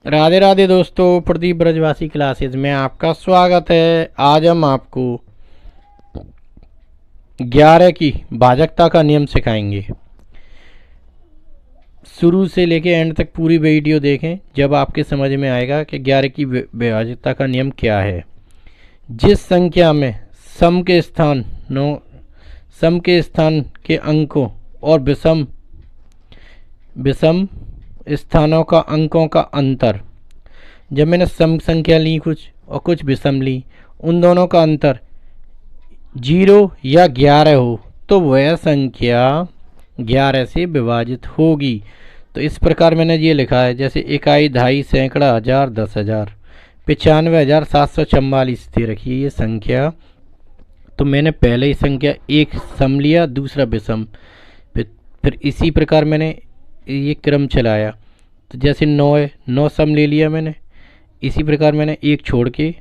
राधे राधे दोस्तों, प्रदीप ब्रजवासी क्लासेस में आपका स्वागत है। आज हम आपको 11 की भाजकता का नियम सिखाएंगे। शुरू से लेके एंड तक पूरी वीडियो देखें, जब आपके समझ में आएगा कि 11 की भाजकता का नियम क्या है। जिस संख्या में सम के स्थान के अंकों और विषम विषम स्थानों का अंकों का अंतर, जब मैंने सम संख्या ली कुछ और कुछ विषम ली, उन दोनों का अंतर 0 या 11 हो तो वह संख्या 11 से विभाजित होगी। तो इस प्रकार मैंने ये लिखा है, जैसे इकाई, दहाई, सैकड़ा, हजार, 10,000, 95,744 दे रखी है ये संख्या। तो मैंने पहले ही संख्या एक सम लिया, दूसरा विषम, फिर इसी प्रकार मैंने ये क्रम चलाया। तो जैसे 9 है, 9 सम ले लिया मैंने, इसी प्रकार मैंने एक छोड़ के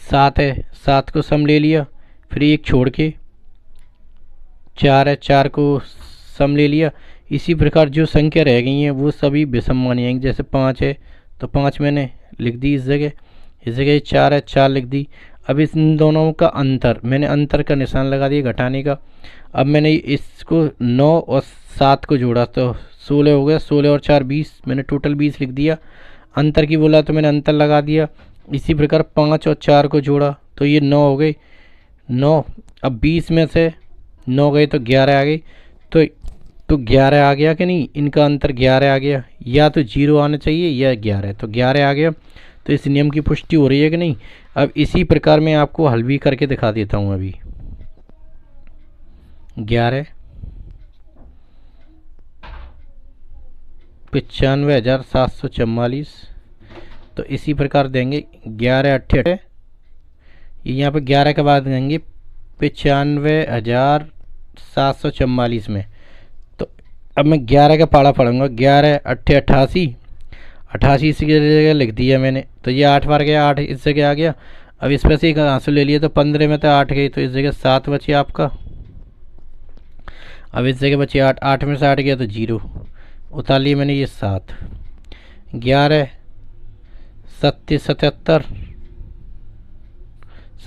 7 है, 7 को सम ले लिया, फिर एक छोड़ के 4 है, 4 को सम ले लिया। इसी प्रकार जो संख्या रह गई हैं वो सभी विषम मानी जाएंगी। जैसे 5 है तो 5 मैंने लिख दी इस जगह 4 है, 4 लिख दी। अब इन दोनों का अंतर, मैंने अंतर का निशान लगा दिया घटाने का। अब मैंने इसको 9 और 7 को जोड़ा तो 16 हो गया, 16 और 4 20, मैंने टोटल 20 लिख दिया। अंतर की बोला तो मैंने अंतर लगा दिया। इसी प्रकार 5 और 4 को जोड़ा तो ये 9 हो गई, 9। अब 20 में से 9 गए तो 11 आ गई। तो 11 आ गया कि नहीं, इनका अंतर 11 आ गया। या तो 0 आना चाहिए या 11, तो 11 आ गया। तो इस नियम की पुष्टि हो रही है कि नहीं। अब इसी प्रकार मैं आपको हल भी करके दिखा देता हूँ। अभी 11 95,744, तो इसी प्रकार देंगे 11 अट्ठे, यहाँ पे 11 के बाद देंगे 95,744 में। तो अब मैं 11 का पाड़ा पढ़ूंगा, 11 अट्ठे 88, 88 इसी जगह लिख दिया मैंने। तो ये 8 बार गया, 8 इस जगह आ गया। अब इस पर से एक आंसू ले लिया तो 15 में तो 8 गई, तो इस जगह 7 बचे आपका। अब इस जगह बचे 8, 8 में से 8 गया तो 0, उतार लिए मैंने ये 7। 11 सत्य 77,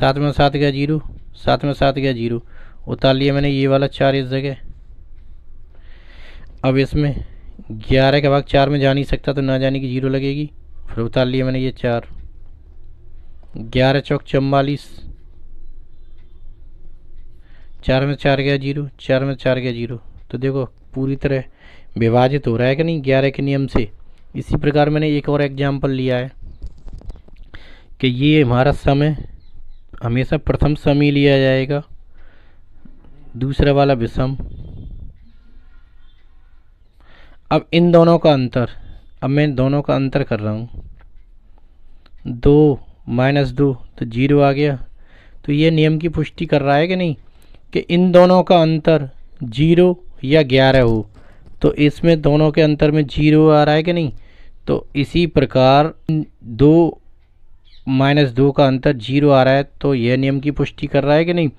7 में 7 गया 0, 7 में 7 गया 0, उतार लिया मैंने ये वाला 4 इस जगह। अब इसमें 11 का भाग 4 में जा नहीं सकता तो ना जाने की 0 लगेगी, फिर उतार लिया मैंने ये 4। 11 चौक 44, 4 में 4 गया 0, 4 में 4 गया 0। तो देखो पूरी तरह विभाजित हो रहा है कि नहीं 11 के नियम से। इसी प्रकार मैंने एक और एग्जाम्पल लिया है कि ये हमारा सम है, हमेशा प्रथम सम ही लिया जाएगा, दूसरा वाला विषम। अब इन दोनों का अंतर, अब मैं दोनों का अंतर कर रहा हूँ, 2 - 2 तो 0 आ गया। तो ये नियम की पुष्टि कर रहा है कि नहीं कि इन दोनों का अंतर 0 या 11 हो। तो इसमें दोनों के अंतर में 0 आ रहा है कि नहीं। तो इसी प्रकार 2 - 2 का अंतर 0 आ रहा है, तो यह नियम की पुष्टि कर रहा है कि नहीं।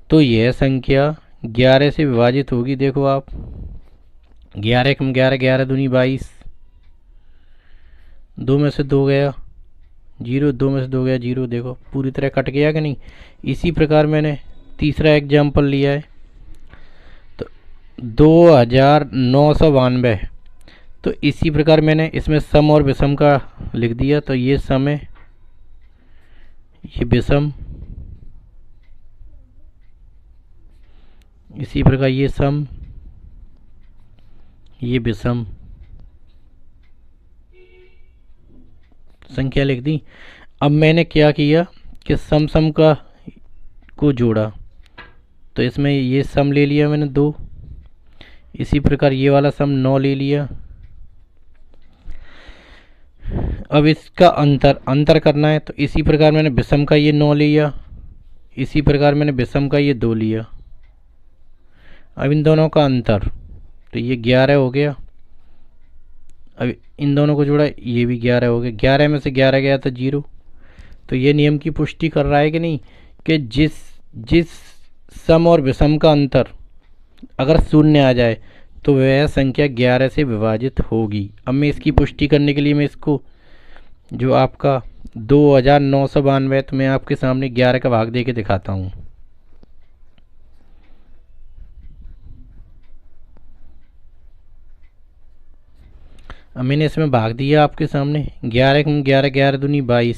तो यह संख्या 11 से विभाजित होगी। देखो आप, 11 कम 11, 11 दूनी 22, 2 में से 2 गया 0, 2 में से 2 गया 0। देखो पूरी तरह कट गया कि नहीं। इसी प्रकार मैंने तीसरा एग्जाम्पल लिया है, तो 2,992। तो इसी प्रकार मैंने इसमें सम और विषम का लिख दिया। तो ये सम है, ये विषम, इसी प्रकार ये सम, ये विषम संख्या लिख दी। अब मैंने क्या किया कि सम सम का को जोड़ा, तो इसमें ये सम ले लिया मैंने 2, इसी प्रकार ये वाला सम 9 ले लिया। अब इसका अंतर करना है, तो इसी प्रकार मैंने विषम का ये 9 लिया, इसी प्रकार मैंने विषम का ये 2 लिया। अब इन दोनों का अंतर, तो ये 11 हो गया। अब इन दोनों को जोड़ा, ये भी 11 हो गया। 11 में से 11 गया तो 0। तो ये नियम की पुष्टि कर रहा है कि नहीं कि जिस सम और विषम का अंतर अगर शून्य आ जाए तो वह संख्या 11 से विभाजित होगी। अब मैं इसकी पुष्टि करने के लिए मैं इसको जो आपका 2992 तो मैं आपके सामने 11 का भाग दे के दिखाता हूँ। अब मैंने इसमें भाग दिया आपके सामने 11 11 11 दूनी 22,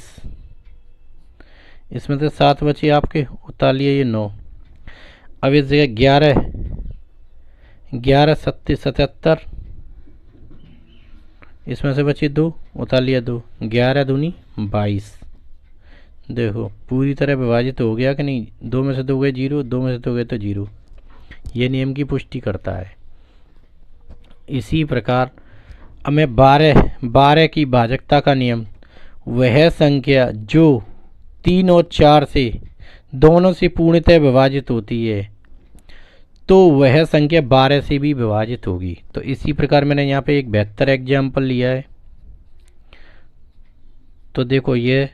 इसमें से 7 बचे आपके, उतार लिए ये 9। अब इस जगह 11 11 सत्ते 77, इसमें से बचे 2, उतार लिया 2, 11 दूनी 22। देखो पूरी तरह विभाजित हो गया कि नहीं, 2 में से 2 गए 0, 2 में से 2 गए तो 0। ये नियम की पुष्टि करता है। इसी प्रकार अब मैं 12 की भाजकता का नियम, वह संख्या जो 3 और 4 से दोनों से पूर्णतः विभाजित होती है तो वह संख्या 12 से भी विभाजित होगी। तो इसी प्रकार मैंने यहाँ पे एक बेहतर एग्जाम्पल लिया है। तो देखो ये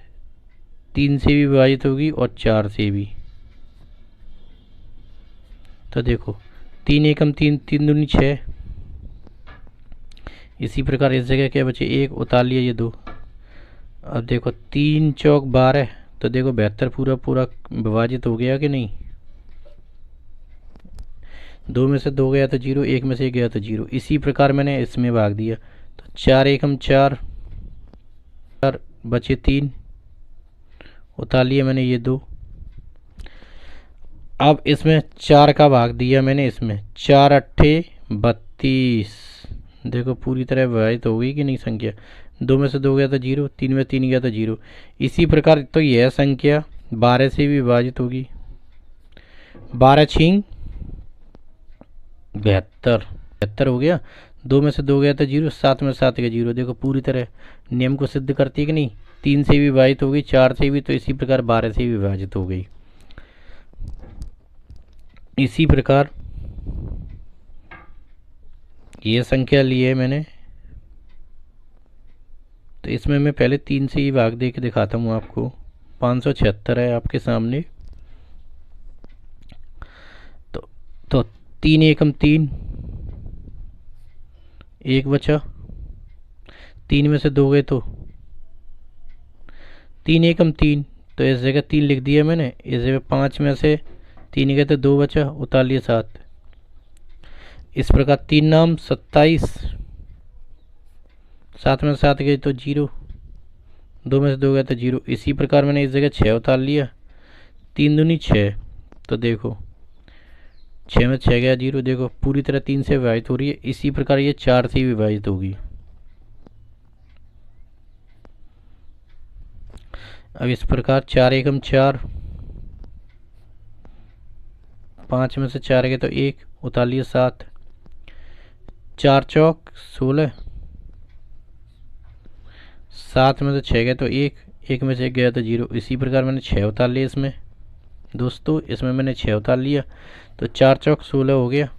3 से भी विभाजित होगी और 4 से भी। तो देखो 3 एकम 3, 3 दूनी 6। इसी प्रकार इस जगह क्या बचे 1, उतार लिया ये 2। अब देखो 3 चौक 12, तो देखो 72 पूरा पूरा विभाजित हो गया कि नहीं। 2 में से 2 गया तो 0, 1 में से 1 गया तो 0। इसी प्रकार मैंने इसमें भाग दिया तो 4 एकम 4, बचे 3, उतार लिया मैंने ये 2। अब इसमें 4 का भाग दिया मैंने, इसमें 4 अट्ठे 32। देखो पूरी तरह विभाजित हो गई कि नहीं संख्या। 2 में से 2 गया तो 0, 3 में 3 गया तो 0। इसी प्रकार तो यह संख्या 12 से भी विभाजित होगी। 12 छींग 72 हो गया। 2 में से 2 गया तो 0, 7 में 7 गया 0। देखो पूरी तरह नियम को सिद्ध करती है कि नहीं। 3 से भी विभाजित हो गई, 4 से भी, तो इसी प्रकार 12 से भी विभाजित हो गई। इसी प्रकार ये संख्या ली है मैंने, तो इसमें मैं पहले 3 से ही भाग दे के दिखाता हूँ आपको। 576 है आपके सामने। तो 3 एकम 3, 1 बचा। 3 में से 2 गए तो 3 एकम 3, तो इस जगह 3 लिख दिया मैंने। इस जगह 5 में से 3 गए तो 2 बचा, उतार लिए 7। इस प्रकार 3 नाम 27, 7 में 7 गए तो 0, 2 में से 2 गया तो 0। इसी प्रकार मैंने इस जगह 6 उतार लिया। 3 दूनी 6, तो देखो 6 में 6 गया 0। देखो पूरी तरह 3 से विभाजित हो रही है। इसी प्रकार ये 4 से विभाजित होगी। अब इस प्रकार 4 एकम 4, 5 में से 4 गए तो 1, उतार लिए 7। 4 चौक 16, 7 में से 6 गए तो 1, 1 में से 1 गया तो 0। इसी प्रकार मैंने 6 उतार लिए इसमें। दोस्तों इसमें मैंने 6 उतार लिया, तो 4 चौक 16 हो गया।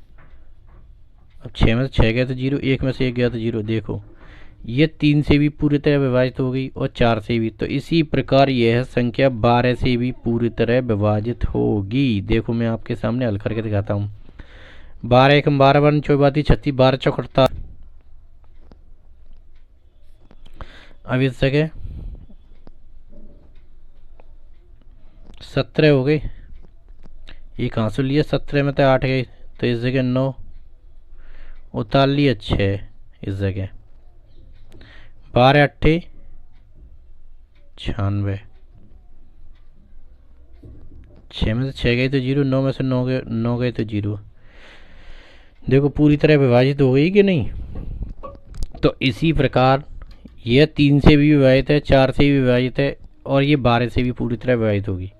अब 6 में से 6 गया तो 0, 1 में से 1 गया तो 0। देखो ये 3 से भी पूरी तरह विभाजित हो गई और 4 से भी। तो इसी प्रकार यह संख्या 12 से भी पूरी तरह विभाजित होगी। देखो मैं आपके सामने हल करके दिखाता हूँ। 12 एकम 12, 12 चौबाती 36, 12 चौक 48। अब इस जगह 17 हो गई। ये कहाँ से लिया, 17 में तो 8 गई, तो इस जगह 9, उतार लिया 6। इस जगह 12 अट्ठे 96, 6 में से 6 गई तो 0, 9 में से 9 गए तो 0। देखो पूरी तरह विभाजित हो गई कि नहीं। तो इसी प्रकार यह 3 से भी विभाजित है, 4 से भी विभाजित है और ये 12 से भी पूरी तरह विभाजित होगी।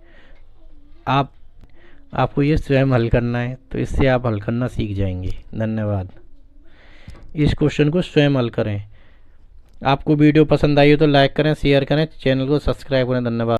आपको ये स्वयं हल करना है, तो इससे आप हल करना सीख जाएंगे। धन्यवाद। इस क्वेश्चन को स्वयं हल करें। आपको वीडियो पसंद आई हो तो लाइक करें, शेयर करें, चैनल को सब्सक्राइब करें। धन्यवाद।